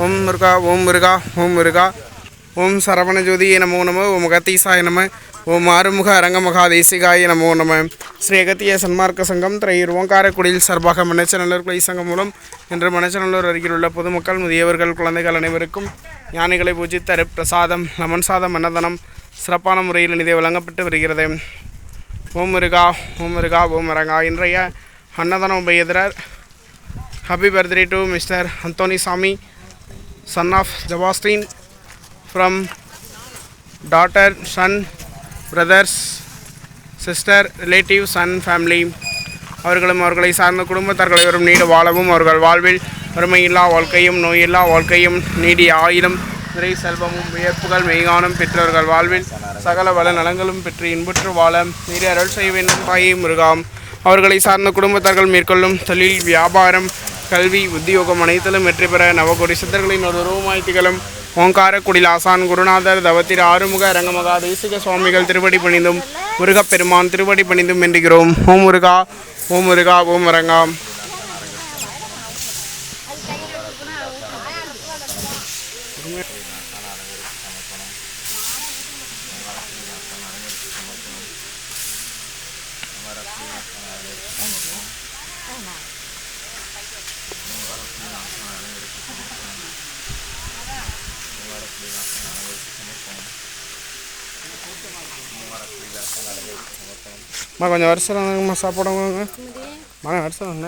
ஓம் முருகா ஓம் முருகா ஓம் முருகா ஓம் சரவண ஜோதியே நமோ நம ஓம் அகத்தீசாய நம ஓம் ஆறுமுக அரங்கமகா தேசிகாய நமோ நம ஸ்ரீ அகத்திய சன்மார்க்க சங்கம் திரையூர் ஓங்காரக்குடியில் சார்பாக மனச்சநல்லூர் கிளை சங்கம் மூலம் இன்று மனச்சநல்லூர் அருகிலுள்ள பொதுமக்கள் முதியவர்கள் குழந்தைகள் அனைவருக்கும் ஞானிகளை பூஜித்து அருட்பிரசாதம் லெமன் சாதம் அன்னதானம் சிறப்பான முறையில் நிதி வழங்கப்பட்டு வருகிறது. ஓம் முருகா ஓம் முருகா ஓம் அரங்கா. இன்றைய அன்னதான உபயதரர் happy birthday to mister Anthony Samy, son of Jabastin, from daughter, son, brothers, sister, relatives and family. அவர்களும் அவர்களை சார்ந்த குடும்பத்தார்கள் வரும் நீடு வாழவும் அவர்கள் வாழ்வில் வறுமையில்லா வாழ்க்கையும் நோயில்லா வாழ்க்கையும் நீடிய ஆயிலும் நிறை செல்வமும் வியப்புகள் மெய்கானம் பெற்றவர்கள் வாழ்வில் சகல வள நலங்களும் பெற்று இன்புற்று வாழ நீரை அருள் செய்ய வேண்டும் தாயே முருகாம். அவர்களை சார்ந்த குடும்பத்தார்கள் மேற்கொள்ளும் தொழில் வியாபாரம் கல்வி உத்தியோகம் அனைத்திலும் வெற்றி பெற நவகோடி சித்தர்களின் ஒரு ரூமாய் திகழும் ஓங்காரக்குடில் ஆசான் குருநாதர் தவத்திரு ஆறுமுக அரங்கமகா தேசிக சுவாமிகள் திருவடி பணிந்தும் முருகப்பெருமான் திருவடி பணிந்தும் வேண்டுகிறோம். ஓம் முருகா ஓம் முருகா ஓம் அரங்கா. கொஞ்சம் வருஷம் சாப்பிடுவாங்க வருஷம்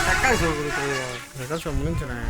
தக்காளி சோறு முடிஞ்சுறேன்.